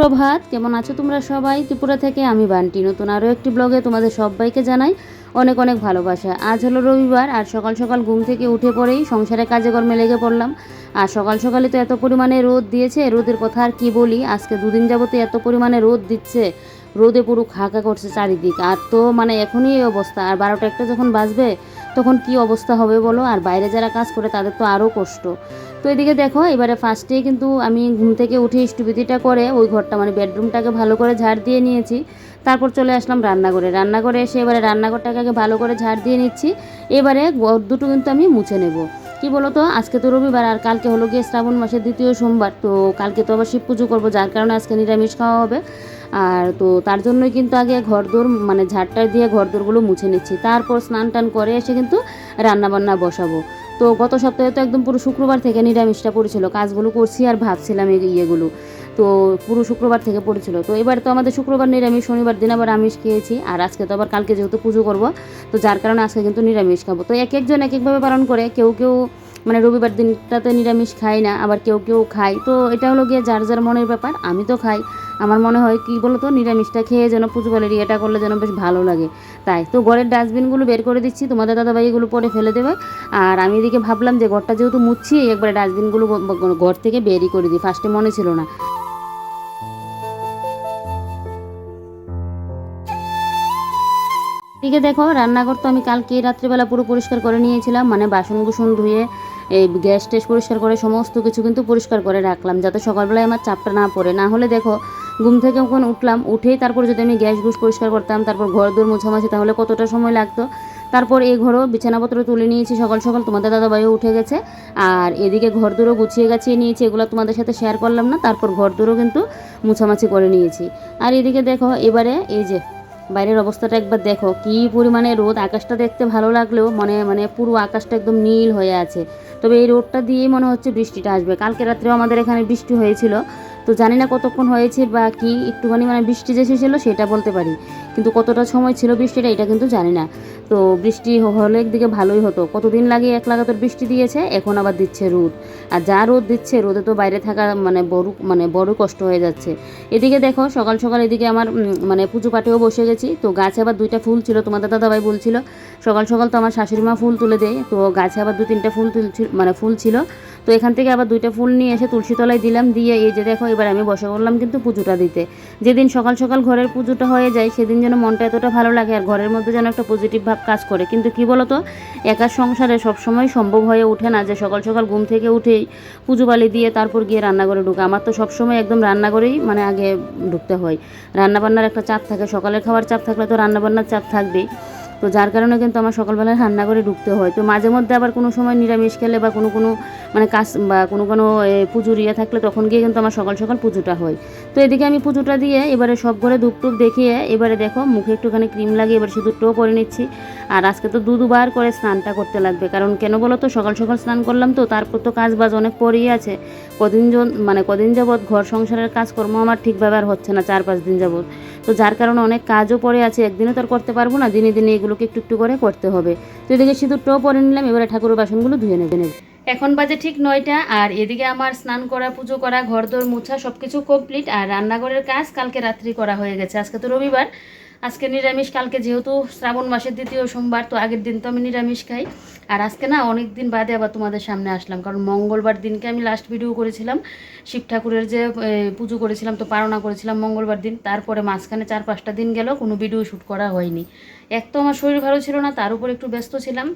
সুপ্রভাত, কেমন আছো তোমরা সবাই? ত্রিপুরা থেকে আমি বান্টি নতুন আরও একটি ব্লগে তোমাদের সবাইকে জানাই অনেক অনেক ভালোবাসা। আজ হলো রবিবার, আর সকাল সকাল ঘুম থেকে উঠে পড়েই সংসারে কাজে কর্মে লেগে পড়লাম। আর সকাল সকালে তো এত পরিমাণে রোদ দিয়েছে, রোদের কথা আর কি বলি। আজকে দুদিন যাবতে এত পরিমাণে রোদ দিচ্ছে, রোদে পুরো খাকা করছে চারিদিক। আর তো মানে এখনই এই অবস্থা, আর 12টা একটা যখন বাজবে তখন কি অবস্থা হবে বলো। আর বাইরে যারা কাজ করে তাদের তো আরও কষ্ট। তো এদিকে দেখো, এবারে ফার্স্টেই কিন্তু আমি ঘুম থেকে উঠে ইষ্টবিধিটা করে ওই ঘরটা মানে বেডরুমটাকে ভালো করে ঝাড় দিয়ে নিয়েছি। তারপর চলে আসলাম রান্নাঘরে এসে এবারে রান্নাঘরটাকে আগে ভালো করে ঝাড় দিয়ে নিচ্ছি। এবারে ঘর দুটো কিন্তু আমি মুছে নেব। কি বলো তো, আজকে তো রবিবার আর কালকে হলো গিয়ে শ্রাবণ মাসের দ্বিতীয় সোমবার। তো কালকে তো আবার শিব পুজো করবো, যার কারণে আজকে নিরামিষ খাওয়া হবে। আর তো তার জন্যই কিন্তু আগে ঘরদোর মানে ঝাড়টা দিয়ে ঘরদোরগুলো মুছে নিচ্ছি, তারপর স্নান টান করে এসে কিন্তু রান্নাবান্না বসাবো। তো গত সপ্তাহে তো একদম পুরো শুক্রবার থেকে নিরামিষটা পড়েছিল, কাজগুলো করছি আর ভাবছিলাম এই ইয়েগুলো। তো পুরো শুক্রবার থেকে পড়েছিল। তো এবার তো আমাদের শুক্রবার নিরামিষ, শনিবার দিন আবার আমিষ খেয়েছি। আর আজকে তো আবার কালকে যেহেতু পুজো করব, তো যার কারণে আজকে কিন্তু নিরামিষ খাবো। তো এক একজন এক একভাবে পালন করে, কেউ কেউ মানে রবিবার দিনটাতে নিরামিষ খায় না, আবার কেউ কেউ খায়। তো এটা হলো গিয়ে যার যার মনের ব্যাপার। আমি তো খাই। আমার মনে হয় কি বলো তো, নিরামিষটা খেয়ে যেন পুজো বালের ইয়েটা করলে যেন বেশ ভালো লাগে। তাই তো ঘরের ডাস্টবিনগুলো বের করে দিচ্ছি, তোমাদের দাদাভাই এগুলো পরে ফেলে দেবে। আর আমি এদিকে ভাবলাম যে ঘরটা যেহেতু মুছছি, একবারে ডাস্টবিনগুলো ঘর থেকে বেরই করে দিই, ফার্স্টে মনে ছিল না। এদিকে দেখো, রান্নাঘর তো আমি কালকে রাত্রিবেলা পুরো পরিষ্কার করে নিয়েছিলাম, মানে বাসন কুসন ধুয়ে এই গ্যাস টেস পরিষ্কার করে সমস্ত কিছু কিন্তু পরিষ্কার করে রাখলাম, যাতে সকালবেলায় আমার চাপটা না পড়ে। না হলে দেখো, ঘুম থেকে যখন উঠলাম, উঠেই তারপর যদি আমি গ্যাস গুস পরিষ্কার করতাম, তারপর ঘর দোর মোছামাছি, তাহলে কতটা সময় লাগতো। তারপর এই ঘরও বিছানাপত্র তুলে নিয়েছি সকাল সকাল, তোমাদের দাদাভাইও উঠে গেছে। আর এদিকে ঘর দোরও গুছিয়ে নিয়েছি, এগুলো তোমাদের সাথে শেয়ার করলাম না। তারপর ঘর দোরও কিন্তু মোছামাছি করে নিয়েছি। আর এদিকে দেখো, এবারে এই যে বাইরের অবস্থাটা একবার দেখো, কি পরিমাণে রোদ। আকাশটা দেখতে ভালো লাগলেও মানে পুরো আকাশটা একদম নীল হয়ে আছে। তবে এই রোদটা দিয়েই মনে হচ্ছে বৃষ্টিটা আসবে। কালকে রাত্রেও আমাদের এখানে বৃষ্টি হয়েছিল, তো জানি না কতক্ষণ হয়েছে বা কি, একটুখানি মানে বৃষ্টি যে ছিল সেটা বলতে পারি, কিন্তু কতটা সময় ছিল বৃষ্টিটা এটা কিন্তু জানি না। তো বৃষ্টি হলে একদিকে ভালোই হতো, কতদিন লাগে এক লাগাতার বৃষ্টি দিয়েছে, এখন আবার দিচ্ছে রোদ। আর যা রোদ দিচ্ছে, রোদে তো বাইরে থাকা মানে বড় কষ্ট হয়ে যাচ্ছে। এদিকে দেখো, সকাল সকাল এদিকে আমার মানে পুজো পাঠেও বসে গেছি। তো গাছে আবার 2টা ফুল ছিল, তোমাদের দাদাভাই বলছিল সকাল সকাল তো আমার শাশুড়ি মা ফুল তুলে দেয়, তো গাছে আবার 2-3টা ফুল ছিল। তো এখান থেকে আবার 2টা ফুল নিয়ে এসে তুলসী তলায় দিলাম, দিয়ে এই যে দেখো এবার আমি বসে পড়লাম কিন্তু পুজোটা দিতে। যেদিন সকাল সকাল ঘরের পুজোটা হয়ে যায়, সেদিন যেন মনটা এতটা ভালো লাগে, আর ঘরের মধ্যে যেন একটা পজিটিভ ভাব কাজ করে। কিন্তু কি বলো তো, একা সংসারে সবসময় সম্ভব হয়ে ওঠে না যে সকাল সকাল ঘুম থেকে উঠেই পুজো বালি দিয়ে তারপর গিয়ে রান্নাঘরে ঢুকে। আমার তো সবসময় একদম রান্নাঘরেই মানে আগে ঢুকতে হয়। রান্নাবান্নার একটা চাপ থাকে, সকালের খাবার চাপ থাকলে তো রান্নাবান্নার চাপ থাকবেই। তো যার কারণে কিন্তু আমার সকালবেলায় রান্নাঘরে ঢুকতে হয়। তো মাঝে মধ্যে আবার কোনো সময় নিরামিষ খেলে বা কোনো মানে কাজ বা কোনো পুজোর ইয়ে থাকলে তখন গিয়ে কিন্তু আমার সকাল সকাল পুজোটা হয়। তো এদিকে আমি পুজোটা দিয়ে এবারে সব ঘরে ধূপ টুপ দেখিয়ে এবারে দেখো মুখে একটুখানি ক্রিম লাগিয়ে এবার সিঁদুরটাও পরে নিচ্ছি। আর আজকে তো দুবার করে স্নানটা করতে লাগবে, কারণ কেন বলো তো, সকাল সকাল স্নান করলাম তো তারপর তো কাজ বাজ অনেক পরেই আছে। কদিন যাবৎ ঘর সংসারের কাজকর্ম আমার ঠিকভাবে আর হচ্ছে না, 4-5 দিন যাবৎ। তো যার কারণে অনেক কাজও পড়ে আছে, একদিনে তো আর করতে পারবো না, দিনে দিনে এগুলোকে একটু একটু করে করতে হবে। তো এদিকে সিঁদুরটাও পরে নিলাম, এবারে ঠাকুরের বাসনগুলো ধুয়ে নেবে। এখন বাজে ঠিক 9টা, আর এদিকে আমার স্নান করা, পুজো করা, ঘরদোর মোছা সব কিছু কমপ্লিট। আর রান্নাঘরের কাজ কালকে রাত্রি করা হয়ে গেছে। আজকে তো রবিবার, আজকে নিরামিষ। কালকে যেহেতু শ্রাবণ মাসের দ্বিতীয় সোমবার, তো আগের দিন তো আমি নিরামিষ খাই। আর আজকে না অনেক দিন বাদে আবার তোমাদের সামনে আসলাম, কারণ মঙ্গলবার দিনকে আমি লাস্ট ভিডিও করেছিলাম শিব ঠাকুরের যে পুজো করেছিলাম, তো পারনা করেছিলাম মঙ্গলবার দিন। তারপরে মাঝখানে 4-5টা দিন গেল, কোনো ভিডিও শ্যুট করা হয়নি। এক তো আমার শরীর ভালো ছিল না, তার উপর একটু ব্যস্ত ছিলাম,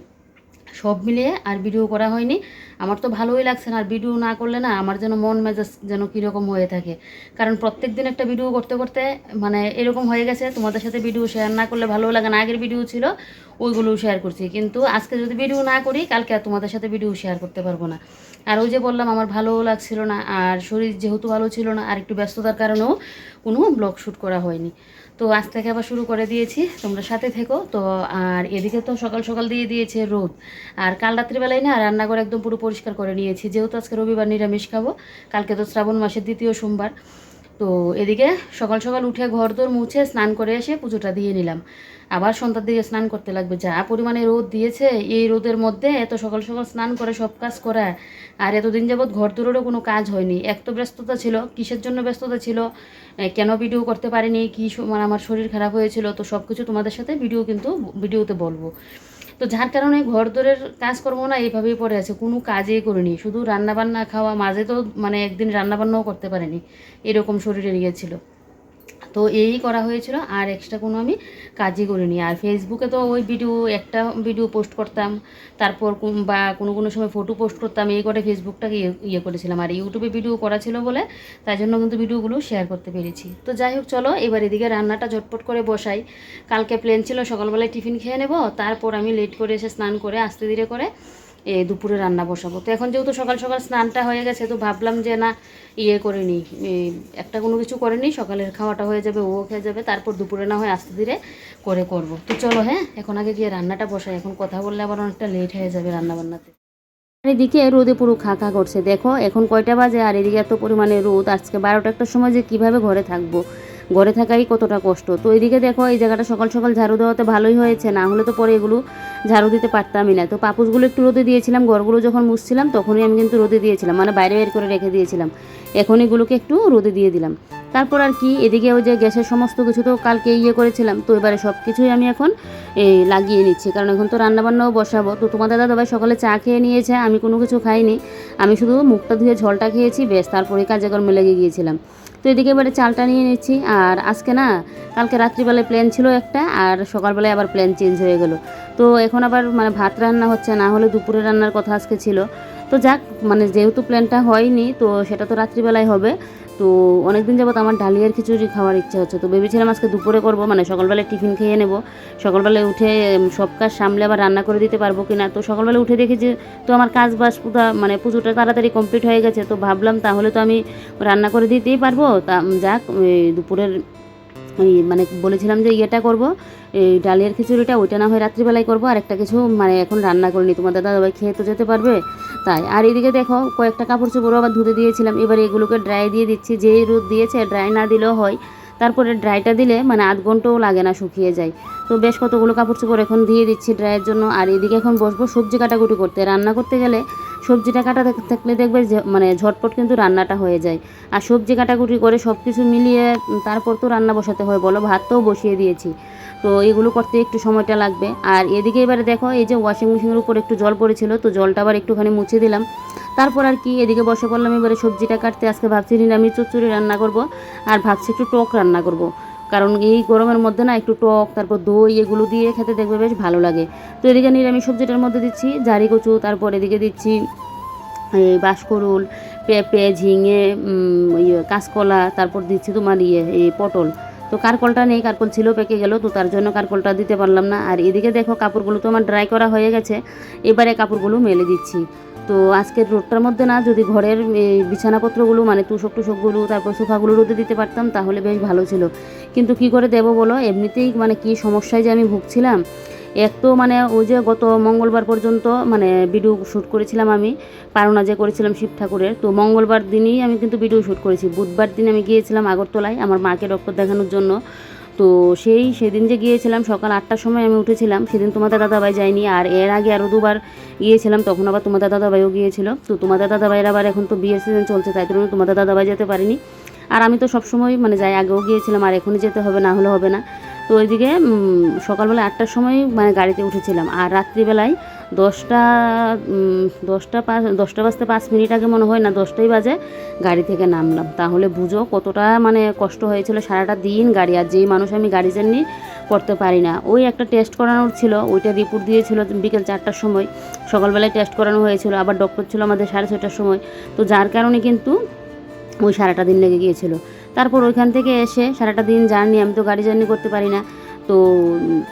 সব মিলিয়ে আর ভিডিও করা হয়নি। আমার তো ভালোই লাগছে না, আর ভিডিও না করলে না আমার যেন মন মেজাজ যেন কীরকম হয়ে থাকে। কারণ প্রত্যেক দিন একটা ভিডিও করতে করতে মানে এরকম হয়ে গেছে, তোমাদের সাথে ভিডিও শেয়ার না করলে ভালো লাগে না। আগের ভিডিও ছিল ওইগুলোও শেয়ার করছি, কিন্তু আজকে যদি ভিডিও না করি কালকে আর তোমাদের সাথে ভিডিও শেয়ার করতে পারবো না। আর ওই যে বললাম আমার ভালোও লাগছিল না, আর শরীর যেহেতু ভালো ছিল না, আর একটু ব্যস্ততার কারণেও কোনো ব্লগ শ্যুট করা হয়নি। তো আজ থেকে আবার শুরু করে দিয়েছি, তোমরা সাথে থেকো। তো আর এদিকে তো সকাল সকাল দিয়ে দিয়েছে রোদ। আর কাল রাত্রিবেলায় না রান্নাঘর একদম পুরো পরিষ্কার করে নিয়েছি, যেহেতু আজকে রবিবার নিরামিষ খাবো, কালকে তো শ্রাবণ মাসের দ্বিতীয় সোমবার। তো এদিকে সকাল সকাল উঠে ঘর দোর মুছে স্নান করে এসে পুজোটা দিয়ে নিলাম। আবার সন্ধ্যার দিকে স্নান করতে লাগবে, যা পরিমাণে রোদ দিয়েছে এই রোদের মধ্যে এত সকাল সকাল স্নান করে সব কাজ করা। আর এতদিন যাবৎ ঘর দোরেরও কোনো কাজ হয়নি, এক তো ব্যস্ততা ছিল, কিসের জন্য ব্যস্ততা ছিল, কেন ভিডিও করতে পারিনি, কী মানে আমার শরীর খারাপ হয়েছিল, তো সব কিছু তোমাদের সাথে ভিডিওতে বলবো। তো যার কারণে ঘর দোরের কাজকর্ম না এইভাবেই পড়ে আছে, কোনো কাজই করিনি, শুধু রান্নাবান্না খাওয়া, মাঝে তো মানে একদিন রান্নাবান্নাও করতে পারিনি, এরকম শরীরে গিয়েছিল। তো এই করা হয়েছিল, আর এক্সট্রা কোনো আমি কাজই করিনি। আর ফেসবুকে তো ওই একটা ভিডিও পোস্ট করতাম, তারপর বা কোনো সময় ফটো পোস্ট করতাম, এই করে ফেসবুকটাকে ইয়ে করেছিলাম। আর ইউটিউবে ভিডিও করা ছিল বলে তাই জন্য কিন্তু ভিডিওগুলো শেয়ার করতে পেরেছি। তো যাই হোক, চলো এবার এদিকে রান্নাটা ঝটপট করে বসাই। কালকে প্ল্যান ছিল সকালবেলায় টিফিন খেয়ে নেব, তারপর আমি লেট করে এসে স্নান করে আস্তে ধীরে করে দুপুরে রান্না বসাবো। তো এখন যেহেতু সকাল সকাল স্নানটা হয়ে গেছে, তো ভাবলাম যে না করে নিই, একটা কোনো কিছু করে নিই, সকালের খাওয়াটা হয়ে যাবে, ও খেয়ে যাবে, তারপর দুপুরে না হয় আস্তে ধীরে করব। তো চলো, হ্যাঁ এখন আগে গিয়ে রান্নাটা বসাই, এখন কথা বললে আবার অনেকটা লেট হয়ে যাবে রান্নাবান্নাতে। আর এদিকে রোদে পুরো খাকা করছে, দেখো এখন কয়টা বাজে, আর এদিকে এত পরিমাণে রোদ, আজকে 12টা একটা সময় যে কীভাবে ঘরে থাকবো, ঘরে থাকাই কতটা কষ্ট। তো এদিকে দেখো এই জায়গাটা সকাল সকাল ঝাড়ু দেওয়াতে ভালোই হয়েছে, না হলে তো পরে এগুলো ঝাড়ু দিতে পারতামই না। তো পাপুসগুলো একটু রোদে দিয়েছিলাম, ঘরগুলো যখন মুছছিলাম তখনই আমি কিন্তু রোদে দিয়েছিলাম, মানে বাইরে বের করে রেখে দিয়েছিলাম, এখন এগুলোকে একটু রোদে দিয়ে দিলাম। তারপর আর কি, এদিকে ওই যে গ্যাসের সমস্ত কিছু তো কালকে করেছিলাম, তো এবারে সব কিছুই আমি এখন লাগিয়ে নিচ্ছি, কারণ এখন তো রান্নাবান্নাও বসাবো। তো তোমাদের দাদাভাই সকালে চা খেয়ে নিয়েছে, আমি কোনো কিছু খাইনি, আমি শুধু মুখটা ধুয়ে ঝোলটা খেয়েছি, বেশ, তারপরে কাজে কর্মে লেগে গিয়েছিলাম। তো এদিকে এবারে চালটা নিয়ে নিচ্ছি। আর আজকে না, কালকে রাত্রিবেলায় প্ল্যান ছিল একটা, আর সকালবেলায় আবার প্ল্যান চেঞ্জ হয়ে গেল। তো এখন আবার মানে ভাত রান্না হচ্ছে, না হলে দুপুরে রান্নার কথা আজকে ছিল। তো যাক, মানে যেহেতু প্ল্যানটা হয়নি, তো সেটা তো রাত্রিবেলায় হবে। তো অনেকদিন যাবত আমার ডালিয়ার খিচুড়ি খাওয়ার ইচ্ছা হচ্ছে, তো ভেবেছিলাম আজকে দুপুরে করব, মানে সকালবেলায় টিফিন খেয়ে নেব, সকালবেলায় উঠে সব কাজ সামলে আবার রান্না করে দিতে পারবো কিনা। তো সকালবেলা উঠে দেখি যে তো আমার কাজ বাস মানে পুজোটা তাড়াতাড়ি কমপ্লিট হয়ে গেছে, তো ভাবলাম তাহলে তো আমি রান্না করে দিতেই পারবো। তা যাক, দুপুরের মানে বলেছিলাম যে ইয়েটা করব, এই ডালিয়ার খিচুড়িটা, ওইটা না হয় রাত্রিবেলায় করবো, আর একটা কিছু মানে এখন রান্না করিনি, তোমার দাদাভাই খেয়ে তো যেতে পারবে তাই। আর এদিকে দেখো কয়েকটা কাপড় চোপড়ও আবার ধুতে দিয়েছিলাম, এবার এগুলোকে ড্রাই দিয়ে দিচ্ছি, যেই রোদ দিয়েছে ড্রাই না দিলেও হয়, তারপরে ড্রাইটা দিলে মানে আধ ঘন্টাও লাগে না, শুকিয়ে যায়। তো বেশ কতগুলো কাপড় চোপড় এখন দিয়ে দিচ্ছি ড্রাইয়ের জন্য। আর এদিকে এখন বসবো সবজি কাটাকুটি করতে, রান্না করতে গেলে সবজিটা কাটা থাকলে দেখবে মানে ঝটপট কিন্তু রান্নাটা হয়ে যায়। আর সবজি কাটাকুটি করে সব কিছু মিলিয়ে তারপর তো রান্না বসাতে হয় বলো, ভাতটাও বসিয়ে দিয়েছি, তো এগুলো করতে একটু সময়টা লাগবে। আর এদিকে এবারে দেখো এই যে ওয়াশিং মেশিনের উপর একটু জল পড়েছিল, তো জলটা আবার একটুখানি মুছে দিলাম। তারপর আর কি এদিকে বসে পড়লাম এবারে সবজিটা কাটতে। আজকে ভাবছি নিরামিষ চচ্চড়ি রান্না করব, আর ভাবছি একটু টক রান্না করব, কারণ এই গরমের মধ্যে না একটু টক তারপর দই এগুলো দিয়ে খেতে দেখবে বেশ ভালো লাগে। তো এদিকে নিরামিষ সবজিটার মধ্যে দিচ্ছি জারি কচু, তারপর এদিকে দিচ্ছি বাঁশকরুল, পেঁপে, ঝিঙে, কাঁচকলা, তারপর দিচ্ছি তোমার এই পটল। তো কারকলটা নেই, কারকল ছিল পেকে গেল, তো তার জন্য কারকলটা দিতে পারলাম না। আর এদিকে দেখো কাপড়গুলো তো আমার ড্রাই করা হয়ে গেছে, এবারে কাপড়গুলো মেলে দিচ্ছি। তো আজকের রোদটার মধ্যে না যদি ঘরের বিছানাপত্রগুলো মানে তুষকগুলো তারপর সোফাগুলো রোদে দিতে পারতাম তাহলে বেশ ভালো ছিল, কিন্তু কি করে দেবো বলো, এমনিতেই মানে কি সমস্যায় যে আমি ভুগছিলাম। এক তো মানে ওই যে গত মঙ্গলবার পর্যন্ত মানে ভিডিও শ্যুট করেছিলাম আমি, পারোনা যে করেছিলাম শিব ঠাকুরের, তো মঙ্গলবার দিনই আমি কিন্তু ভিডিও শ্যুট করেছি। বুধবার দিন আমি গিয়েছিলাম আগরতলায় আমার মাকে ডক্টর দেখানোর জন্য। তো সেদিন যে গিয়েছিলাম সকাল 8টার সময় আমি উঠেছিলাম, সেদিন তোমাদের দাদাভাই যায়নি, আর এর আগে আরও দুবার গিয়েছিলাম, তখন আবার তোমাদের দাদাভাইও গিয়েছিল। তো তোমাদের দাদাভাইয়ের আবার এখন তো বিয়ের সিজন চলছে, তাই জন্য তোমাদের দাদাভাই যেতে পারিনি। আর আমি তো সবসময় মানে যাই, আগেও গিয়েছিলাম, আর এখনই যেতে হবে, না হলে হবে না। তো ওইদিকে সকালবেলা 8টার সময় মানে গাড়িতে উঠেছিলাম, আর রাত্রিবেলায় 10টা বাজতে 5 মিনিট আগে মনে হয় না 10টাই বাজে গাড়ি থেকে নামলাম। তাহলে বুঝো কতটা মানে কষ্ট হয়েছিল, সারাটা দিন গাড়ি। আর যেই মানুষ আমি গাড়ি জার্নি করতে পারি না, ওই একটা টেস্ট করানোর ছিল, ওইটা রিপোর্ট দিয়েছিল বিকেল 4টার সময়, সকালবেলায় টেস্ট করানো হয়েছিল, আবার ডক্টর ছিল আমাদের 6:30টার সময়। তো যার কারণে কিন্তু ওই সারাটা দিন লেগে গিয়েছিল। তারপর ওইখান থেকে এসে সারাটা দিন জার্নি, আমি তো গাড়ি জার্নি করতে পারি না। তো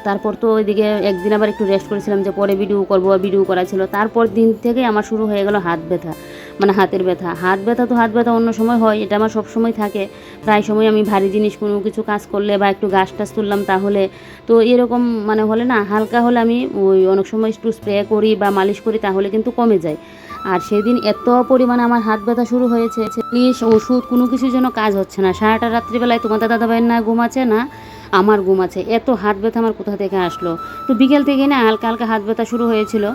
তারপর তো ওইদিকে একদিন আবার একটু রেস্ট করেছিলাম যে পরে ভিডিও করা ছিল। তারপর দিন থেকে আমার শুরু হয়ে গেল হাত ব্যথা, মানে হাতের ব্যথা। হাত ব্যথা অন্য সময় হয়, এটা আমার সব সময় থাকে। প্রায় সময় আমি ভারী জিনিস কোনো কিছু কাজ করলে বা একটু গাছ টাছ তুললাম তাহলে, তো এরকম মানে হলে না, হালকা হলে আমি ওই অনেক সময় একটু স্প্রে করি বা মালিশ করি, তাহলে কিন্তু কমে যায়। আর সেদিন এত পরিমাণে আমার হাত ব্যথা শুরু হয়েছে, প্লিজ ওষুধ কোনো কিছুর জন্য কাজ হচ্ছে না। সারাটা রাত্রিবেলায় তোমাদের দাদাভাইয়ের না ঘুম আছে না আমার ঘুম আছে, এত হাত ব্যথা আমার কোথা থেকে আসলো। তো বিকেল থেকে না হালকা হালকা হাত ব্যথা শুরু হয়েছিল,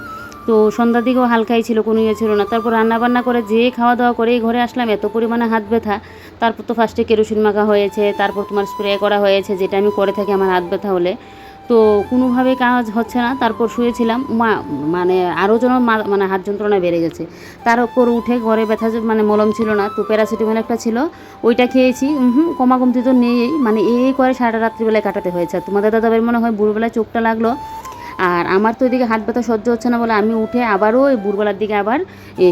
তো সন্ধ্যার দিকেও হালকাই ছিল, কোনো ইয়ে ছিল না। তারপর রান্নাবান্না করে যেয়ে খাওয়া দাওয়া করে ঘরে আসলাম, এত পরিমাণে হাত ব্যথা। তারপর তো ফার্স্টে কেরোসিন মাখা হয়েছে, তারপর তোমার স্প্রে করা হয়েছে, যেটা আমি করে থাকি আমার হাত ব্যথা হলে। তো কোনোভাবে কাজ হচ্ছে না। তারপর শুয়েছিলাম, মানে আরও যেন মানে হাত যন্ত্রণা বেড়ে গেছে। তার উপর উঠে ঘরে ব্যথা মানে মলম ছিল না, তো প্যারাসিটামল একটা ছিল, ওইটা খেয়েছি। কমাকমতি তো নেই, মানে এই করে সারা রাত্রিবেলায় কাটাতে হয়েছে। আর তোমাদের দাদাভাইয়ের মনে হয় ভোরবেলায় চোখটা লাগলো, আর আমার তো এদিকে হাত ব্যথা সহ্য হচ্ছে না বলে আমি উঠে আবারও ওই ভোরবেলার দিকে আবার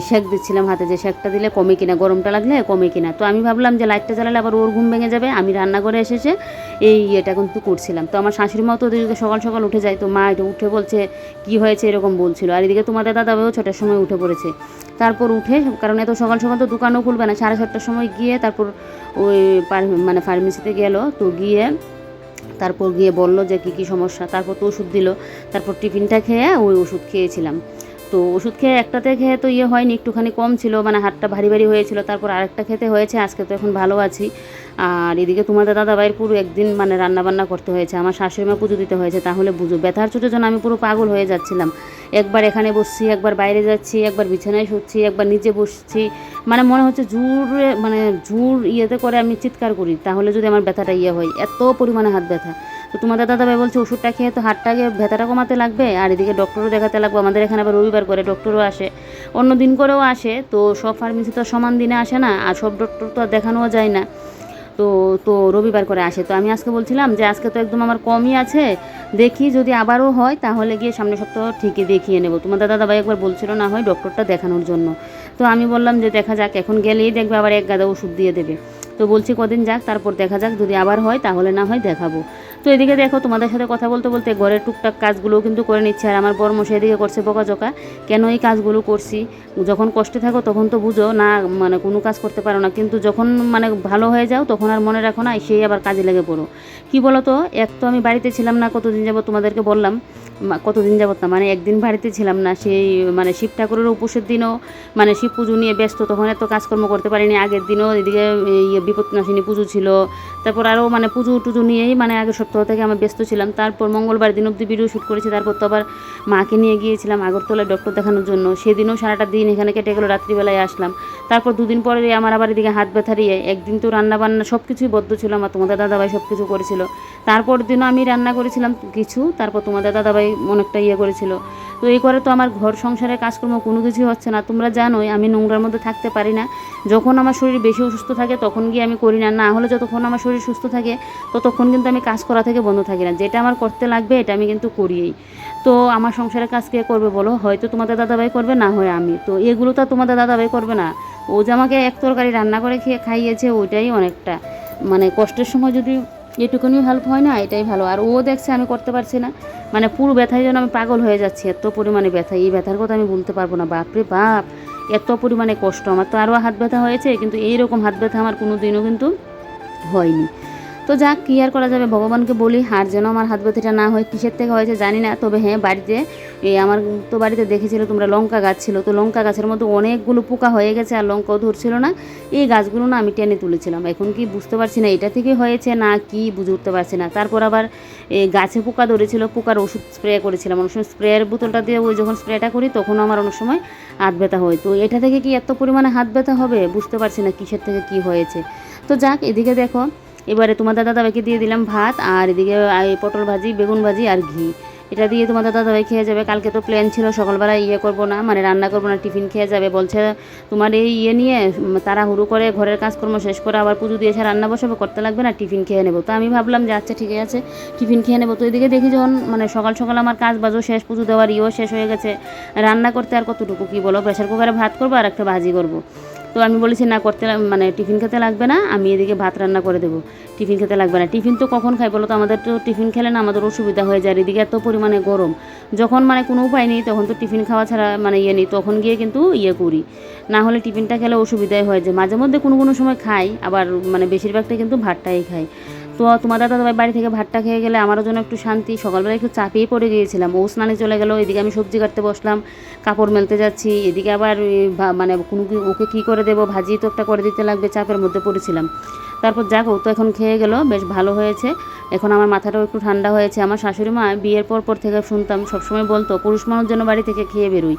সেঁক দিচ্ছিলাম হাতে, যে সেঁকটা দিলে কমে কিনা, গরমটা লাগলে কমে কিনা। তো আমি ভাবলাম যে লাইটটা জ্বালালে আবার ওর ঘুম ভেঙে যাবে, আমি রান্নাঘরে এসেছে এই এটা কিন্তু করছিলাম। তো আমার শাশুড়ি মাও তো ওদিকে সকাল সকাল উঠে যায়, তো মা এটা উঠে বলছে কি হয়েছে এরকম বলছিল। আর এদিকে তোমাদের দাদাভাইও 6টার সময় উঠে পড়েছে। তারপর উঠে, কারণ এত সকাল সকাল তো দোকানও খুলবে না, 7:30টার সময় গিয়ে তারপর ওই মানে ফার্মেসিতে গেল, তো গিয়ে তারপর গিয়ে বলল যে কী কী সমস্যা, তারপর তো ওষুধ দিল। তারপর টিফিনটা খেয়ে ওই ওষুধ খেয়েছিলাম। তো ওষুধ খেয়ে একটাতে খেয়ে তো ইয়ে হয়নি, একটুখানি কম ছিল, মানে হাতটা ভারী ভারী হয়েছিল। তারপর আরেকটা খেতে হয়েছে, আজকে তো এখন ভালো আছি। আর এদিকে তোমাদের দাদাভাইয়ের পুরো একদিন মানে রান্নাবান্না করতে হয়েছে, আমার শাশুড়িমা পুজো দিতে হয়েছে। তাহলে বুঝো ব্যথার চোটের জন্য আমি পুরো পাগল হয়ে যাচ্ছিলাম। একবার এখানে বসছি, একবার বাইরে যাচ্ছি, একবার বিছানায় শুচ্ছি, একবার নিচে বসছি, মানে মনে হচ্ছে জোর ইয়েতে করে আমি চিৎকার করি তাহলে যদি আমার ব্যথাটা ইয়ে হয়, এত পরিমাণে হাত ব্যথা। তো তোমাদের দাদাভাই বলছে ওষুধটা খেয়ে তো হাতটাকে ব্যথাটা কমাতে লাগবে, আর এদিকে ডক্টরও দেখাতে লাগবে। আমাদের এখানে আবার রবিবার করে ডক্টরও আসে, অন্য দিন করেও আসে, তো সব ফার্মেসি তো সমান দিনে আসে না, আর সব ডক্টর তো আর দেখানোও যায় না। তো তো রবিবার করে আসে। তো আমি আজকে বলছিলাম যে আজকে তো একদম আমার কমই আছে, দেখি যদি আবারও হয় তাহলে গিয়ে সামনের সপ্তাহ ঠিকই দেখিয়ে নেব। তোমাদের দাদাভাই একবার বলছিল না হয় ডক্টরটা দেখানোর জন্য, তো আমি বললাম যে দেখা যাক, এখন গেলেই দেখবে আবার এক গাদা ওষুধ দিয়ে দেবে। তো বলছি কদিন যাক, তারপর দেখা যাক, যদি আবার হয় তাহলে না হয় দেখাবো। তো এদিকে দেখো তোমাদের সাথে কথা বলতে বলতে ঘরের টুকটাক কাজগুলোও কিন্তু করে নিচ্ছে, আর আমার বরমশাই এদিকে করছে বকাঝকা, কেন এই কাজগুলো করছি। যখন কষ্টে থাকো তখন তো বুঝো না, মানে কোনো কাজ করতে পারো না, কিন্তু যখন মানে ভালো হয়ে যাও তখন আর মনে রাখো না, সেই আবার কাজে লেগে পড়ো। কি বলো তো, এক তো আমি বাড়িতে ছিলাম না কতদিন যাবত, তোমাদেরকে বললাম কতদিন যাবত না, মানে একদিন বাড়িতে ছিলাম না, সেই মানে শিব ঠাকুরের উপোসের দিনও মানে শিব পুজো নিয়ে ব্যস্ত, তখন এত কাজকর্ম করতে পারিনি। আগের দিনও এদিকে বিপদনাশিনী পুজো ছিল, তারপর আরও মানে পুজো টুজো নিয়েই মানে আগের সপ্তাহ থেকে আমি ব্যস্ত ছিলাম। তারপর মঙ্গলবার দিন অবধি ভিডিও শ্যুট করেছি, তারপর তো আবার মাকে নিয়ে গিয়েছিলাম আগরতলায় ডক্টর দেখানোর জন্য, সেদিনও সারাটা দিন এখানে কেটে গেলো, রাত্রিবেলায় আসলাম। তারপর দুদিন পরে আমার আবার এদিকে হাত ব্যথারিয়ে, একদিন তো রান্নাবান্না সব কিছুই বদ্ধ ছিল, আমার তোমাদের দাদাভাই সব কিছু করেছিল। তারপর দিনও আমি রান্না করেছিলাম কিছু, তারপর তোমাদের দাদাভাই অনেকটা ইয়ে করেছিল। তো এই করে তো আমার ঘর সংসারের কাজকর্ম কোনো কিছুই হচ্ছে না। তোমরা জানোই আমি নোংরার মধ্যে থাকতে পারি না, যখন আমার শরীর বেশি অসুস্থ থাকে তখন গিয়ে আমি করি না, না হলে যতক্ষণ আমার শরীর সুস্থ থাকে ততক্ষণ কিন্তু আমি কাজ করা থেকে বন্ধ থাকি না, যেটা আমার করতে লাগবে এটা আমি কিন্তু করিই। তো আমার সংসারের কাজ কে করবে বলো, হয়তো তোমাদের দাদাভাই করবে, না হয় আমি, তো এগুলো তো তোমাদের দাদাভাই করবে না। ও যে আমাকে এক তরকারি রান্না করে খাইয়েছে ওইটাই অনেকটা, মানে কষ্টের সময় যদি এটুকুনি হেল্প হয় না, এটাই ভালো। আর ও দেখছে আমি করতে পারছি না, মানে পুরো ব্যথায় যেন আমি পাগল হয়ে যাচ্ছি, এত পরিমাণে ব্যথা, এই ব্যথার কথা আমি বলতে পারবো না, বাপরে বাপ এত পরিমাণে কষ্ট। আমার তো আরও হাত ব্যথা হয়েছে, কিন্তু এইরকম হাত ব্যথা আমার কোনো দিনও কিন্তু হয়নি। তো যাক, কী আর করা যাবে, ভগবানকে বলি আর যেন আমার হাত ব্যথাটা না হয়। কিসের থেকে হয়েছে জানি না, তবে হ্যাঁ বাড়িতে আমার তো বাড়িতে দেখেছিল তোমরা লঙ্কা গাছ ছিল, তো লঙ্কা গাছের মধ্যে অনেকগুলো পোকা হয়ে গেছে, আর লঙ্কাও ধরছিল না। এই গাছগুলো না আমি টেনে তুলেছিলাম, এখন কি বুঝতে পারছি না এটা থেকে হয়েছে না কি, বুঝে উঠতে পারছি না। তারপর আবার গাছে পোকা ধরেছিল, পোকার ওষুধ স্প্রে করেছিলাম, অনেক সময় স্প্রেয়ের বোতলটা দিয়ে ওই যখন স্প্রেটা করি তখনও আমার অনেক সময় হাত ব্যথা হয়। তো এটা থেকে কি এত পরিমাণে হাত ব্যথা হবে, বুঝতে পারছি না কিসের থেকে কি হয়েছে। তো যাক, এদিকে দেখো এবারে তোমাদের দাদাভাইকে দিয়ে দিলাম ভাত, আর এদিকে পটল ভাজি, বেগুন ভাজি আর ঘি, এটা দিয়ে তোমাদের দাদাভাই খেয়ে যাবে। কালকে তো প্ল্যান ছিল সকালবেলায় ইয়ে করবো না, মানে রান্না করবো না, টিফিন খেয়ে যাবে। বলছে তোমার এই ইয়ে নিয়ে তাড়াহুড়ো করে ঘরের কাজকর্ম শেষ করে আবার পুজো দিয়ে এসে রান্না বসাবে, করতে লাগবে না, টিফিন খেয়ে নেবো। তো আমি ভাবলাম যে আচ্ছা ঠিক আছে টিফিন খেয়ে নেবো। তো এদিকে দেখি যখন মানে সকাল সকাল আমার কাজ বাজও শেষ, পুজো দেওয়ার ইয়েও শেষ হয়ে গেছে, রান্না করতে আর কতটুকু কী বলো, প্রেশার কুকারে ভাত করবো আর একটা ভাজি করবো। তো আমি বলেছি না করতে, মানে টিফিন খেতে লাগবে না, আমি এদিকে ভাত রান্না করে দেবো, টিফিন খেতে লাগবে না। টিফিন তো কখন খাই বলো তো, আমাদের তো টিফিন খেলে না আমাদের অসুবিধা হয়ে যায়, এদিকে এত পরিমাণে গরম, যখন মানে কোনো উপায় নেই তখন তো টিফিন খাওয়া ছাড়া মানে ইয়ে নেই, তখন গিয়ে কিন্তু ইয়ে করি, না হলে টিফিনটা খেলে অসুবিধাই হয়। যে মাঝে মধ্যে কোনো কোনো সময় খাই, আবার মানে বেশিরভাগটাই কিন্তু ভাতটাই খাই। তো তোমার দাদাভাই বাড়ি থেকে ভাতটা খেয়ে গেলে আমারও জন্য একটু শান্তি। সকালবেলা একটু চাপেই পড়ে গিয়েছিলাম, ও স্নানে চলে গেল, এদিকে আমি সবজি কাটতে বসলাম, কাপড় মেলতে যাচ্ছি, এদিকে আবার মানে ওকে কী করে দেবো, ভাজি তো একটা করে দিতে লাগবে, চাপের মধ্যে পড়েছিলাম। তারপর যাক, ও তো এখন খেয়ে গেল, বেশ ভালো হয়েছে। এখন আমার মাথাটাও একটু ঠান্ডা হয়েছে। আমার শাশুড়ি মা বিয়ের পর থেকে শুনতাম, সবসময় বলতো পুরুষ মানুষ যেন বাড়ি থেকে খেয়ে বেরোই,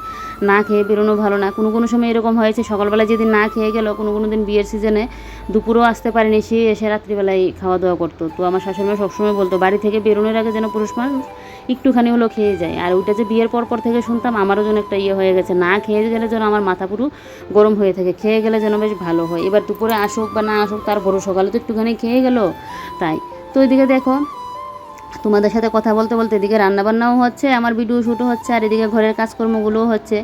না খেয়ে বেরোনো ভালো না। কোনো সময় এরকম হয়েছে, সকালবেলা যেদিন না খেয়ে গেল, কোনো দিন বিয়ের সিজনে দুপুরেও আসতে পারেনি, সে এসে রাত্রিবেলায় খাওয়া দাওয়া করতো। তো আমার শাশুড়ি মা সবসময় বলতো বাড়ি থেকে বেরোনোর আগে যেন পুরুষ মানুষ একটুখানি হলো খেয়ে যায়। আর ওইটা যে বিয়ের পর থেকে শুনতাম, আমারও যেন একটা ইয়ে হয়ে গেছে, না খেয়ে গেলে যেন আমার মাথা পুরো গরম হয়ে থাকে, খেয়ে গেলে যেন বেশ ভালো হয়। এবার দুপুরে আসুক বা না আসুক, তার বড় সকালে তো একটুখানি খেয়ে গেল তাই। তো এদিকে দেখো, তোমাদের সাথে কথা বলতে বলতে এদিকে রান্নাবান্নাও হচ্ছে, আমার ভিডিও শ্যুটও হচ্ছে, আর এদিকে ঘরের কাজকর্মগুলোও হচ্ছে।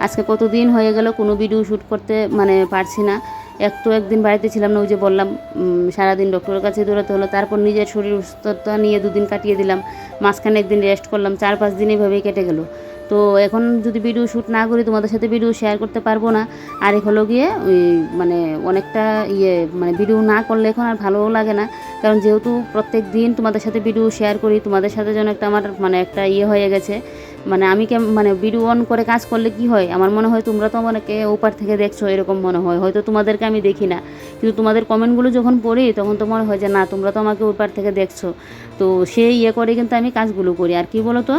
আজকে কতদিন হয়ে গেল কোনো ভিডিও শ্যুট করতে মানে পারছি না। একদিন বাড়িতে ছিলাম না, ওই যে বললাম সারাদিন ডক্টরের কাছে দৌড়াতে হলো, তারপর নিজের শরীর সুস্থতা নিয়ে 2 দিন কাটিয়ে দিলাম, মাঝখানে একদিন রেস্ট করলাম, 4-5 দিন এইভাবেই কেটে গেল। তো এখন যদি ভিডিও শ্যুট না করি তোমাদের সাথে ভিডিও শেয়ার করতে পারবো না। আর হলো গিয়ে ওই মানে অনেকটা মানে ভিডিও না করলে এখন আর ভালোও লাগে না, কারণ যেহেতু প্রত্যেক দিন তোমাদের সাথে ভিডিও শেয়ার করি, তোমাদের সাথে যেন একটা আমার মানে একটা হয়ে গেছে। মানে আমি মানে ভিডিও অন করে কাজ করলে কি হয়, আমার মনে হয় তোমরা তো আমাকে ওপার থেকে দেখছো, এরকম মনে হয়। হয়তো তোমাদেরকে আমি দেখি না, কিন্তু তোমাদের কমেন্টগুলো যখন পড়ি তখন তো মনে হয় যে না, তোমরা তো আমাকে ওপার থেকে দেখছো। তো সেই করে কিন্তু আমি কাজগুলো করি। আর কি বলো তো,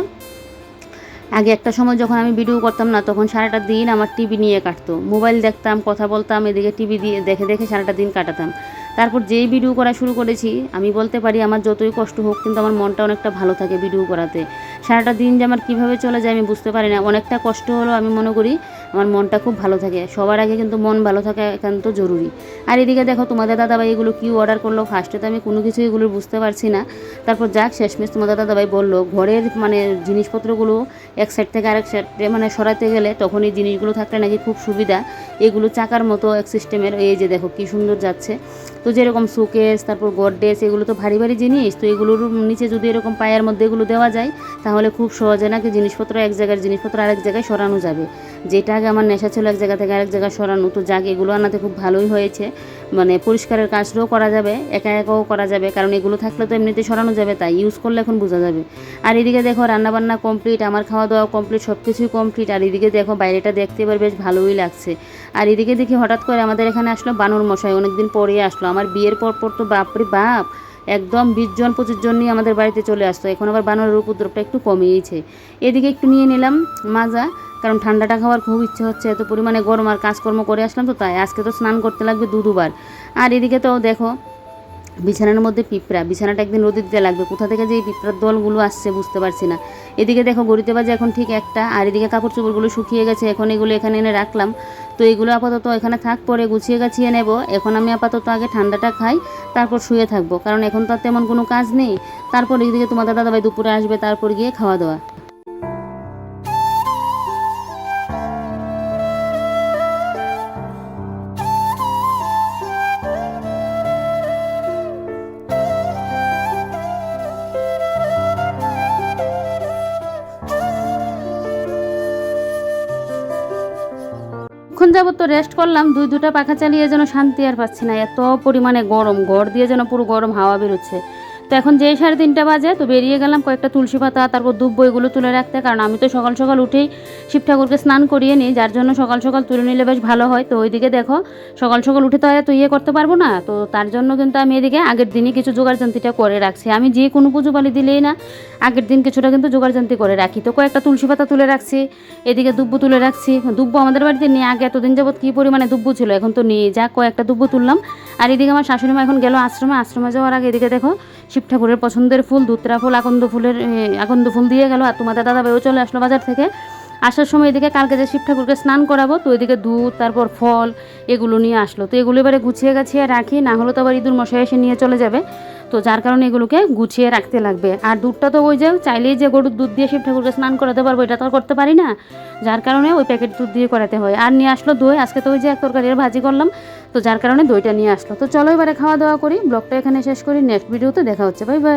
আগে একটা সময় যখন আমি ভিডিও করতাম না, তখন সারাটা দিন আমার টিভি নিয়ে কাটতো, মোবাইল দেখতাম, কথা বলতাম, এদিকে টিভি দিয়ে দেখে সারাটা দিন কাটাতাম। তারপর যেই ভিডিও করা শুরু করেছি, আমি বলতে পারি আমার যতই কষ্ট হোক, কিন্তু আমার মনটা অনেকটা ভালো থাকে ভিডিও করাতে। সারাটা দিন যে আমার কীভাবে চলে যায় আমি বুঝতে পারি না, অনেকটা কষ্ট হলো আমি মনে করি আমার মনটা খুব ভালো থাকে। সবার আগে কিন্তু মন ভালো থাকা একান্ত জরুরি। আর এদিকে দেখো, তোমাদের দাদাভাই এগুলো কী অর্ডার করলো, ফার্স্টে তো আমি কোনো কিছু এগুলো বুঝতে পারছি না। তারপর যাক, শেষমেশ তোমাদের দাদাভাই বললো ঘরের মানে জিনিসপত্রগুলো এক সাইড থেকে আরেক সাইডে মানে সরাতে গেলে তখন এই জিনিসগুলো থাকলে নাকি খুব সুবিধা। এগুলো চাকার মতো এক সিস্টেমের, এই যে দেখো কী সুন্দর যাচ্ছে। তো যেরকম শোকেস, তারপর গডরেজ, এগুলো তো ভারী জিনিস, তো এগুলোর নিচে যদি এরকম পায়ের মধ্যে এগুলো দেওয়া যায়, তাহলে খুব সহজে নাকি জিনিসপত্র এক জায়গার জিনিসপত্র আরেক জায়গায় সরানো যাবে। যেটা আগে আমার নেশা ছিল এক জায়গা থেকে আরেক জায়গায় সরানো, তো যাক এগুলো আনাতে খুব ভালোই হয়েছে। মানে পরিষ্কারের কাজটাও করা যাবে, একাও করা যাবে, কারণ এগুলো থাকলে তো এমনিতে সরানো যাবে, তাই ইউজ করলে এখন বোঝা যাবে। আর এদিকে দেখো রান্নাবান্না কমপ্লিট, আমার খাওয়া দাওয়া কমপ্লিট, সব কিছুই কমপ্লিট। আর এদিকে দেখো বাইরেটা দেখতে এবার বেশ ভালোই লাগছে। আর এদিকে দেখি হঠাৎ করে আমাদের এখানে আসলো বানর মশাই, অনেকদিন পরে আসলো। আমার বিয়ের পর তো বাপরে বাপ, একদম 20-25 জন নিয়ে আমাদের বাড়িতে চলে আসতো। এখন আবার বানরের উপদ্রবটা একটু কমিয়েছে। এদিকে একটু নিয়ে নিলাম মাজা, কারণ ঠান্ডাটা খাওয়ার খুব ইচ্ছে হচ্ছে, এত পরিমাণে গরম, আর কাজকর্ম করে আসলাম তো তাই। আজকে তো স্নান করতে লাগবে 2 বার। আর এদিকে তো দেখো বিছানার মধ্যে পিঁপড়া, বিছানাটা একদিন রোদে দিতে লাগবে, কোথা থেকে যে এই পিঁপড়ার দলগুলো আসছে বুঝতে পারছি না। এদিকে দেখো গড়িতে বাজে এখন ঠিক 1টা, আর এদিকে কাপড় চোপড়গুলো শুকিয়ে গেছে, এখন এগুলো এখানে এনে রাখলাম। তো এগুলো আপাতত এখানে থাক, পরে গুছিয়ে গাছিয়ে নেব। এখন আমি আপাতত আগে ঠান্ডাটা খাই, তারপর শুয়ে থাকবো, কারণ এখন তো আর তেমন কোনো কাজ নেই। তারপর এদিকে তোমাদের দাদাভাই দুপুরে আসবে, তারপর গিয়ে খাওয়া দাওয়া। এখন যাবত তো রেস্ট করলাম, 2টা পাখা চালিয়ে যেন শান্তি আর পাচ্ছি না, এত পরিমাণে গরম, ঘর দিয়ে যেন পুরো গরম হাওয়া বেরোচ্ছে। তো এখন যেই 3:30 বাজে, তো বেরিয়ে গেলাম কয়েকটা তুলসী পাতা, তারপর দুব্বো এগুলো তুলে রাখতে, কারণ আমি তো সকাল সকাল উঠেই শিব ঠাকুরকে স্নান করিয়ে নিই, যার জন্য সকাল সকাল তুলে নিলে বেশ ভালো হয়। তো ওইদিকে দেখো সকাল সকাল উঠে তো এত করতে পারবো না, তো তার জন্য কিন্তু আমি এদিকে আগের দিনই কিছু জোগাড়যন্ত্রীটা করে রাখছি। আমি যে কোনো পুজো পালি দিলেই না আগের দিন কিছুটা কিন্তু জোগাড়যন্ত্রী করে রাখি। তো কয়েকটা তুলসী পাতা তুলে রাখছি, এদিকে দুব্বো তুলে রাখছি। দুব্বো আমাদের বাড়িতে নিয়ে আগে এতদিন যাবত কী পরিমাণে দুব্বো ছিল, এখন তো নিয়ে যা কয়েকটা দুব্বো তুললাম। আর এদিকে আমার শাশুড়ি মা এখন গেল আশ্রমে যাওয়ার আগে এদিকে দেখো শিব ঠাকুরের পছন্দের ফুল ধুতরা ফুল, আকন্দ ফুল দিয়ে গেল। আর তোমাদের দাদাভাইও চলে আসলো বাজার থেকে। আসার সময় এদিকে কালকে যে শিব ঠাকুরকে স্নান করাবো, তো এদিকে দুধ, তারপর ফল এগুলো নিয়ে আসলো। তো এগুলো এবারে গুছিয়ে গাছিয়ে রাখি, না হলে তো আবার ইঁদুর মশাই এসে নিয়ে চলে যাবে। তো যার কারণে এগুলোকে গুছিয়ে রাখতে লাগবে। আর দুধটা তো ওই যে চাইলেই যে গরুর দুধ দিয়ে শিব ঠাকুরকে স্নান করাতে পারবো, এটা তো আর করতে পারি না, যার কারণে ওই প্যাকেট দুধ দিয়ে করাতে হয়। আর নিয়ে আসলো দই, আজকে তো ওই যে এক তরকারির ভাজি করলাম, তো যার কারণে দইটা নিয়ে আসলো। তো চলো এবারে খাওয়া দাওয়া করি, ব্লগটা এখানে শেষ করি, নেক্সট ভিডিওতে দেখা হচ্ছে, বাই বাই।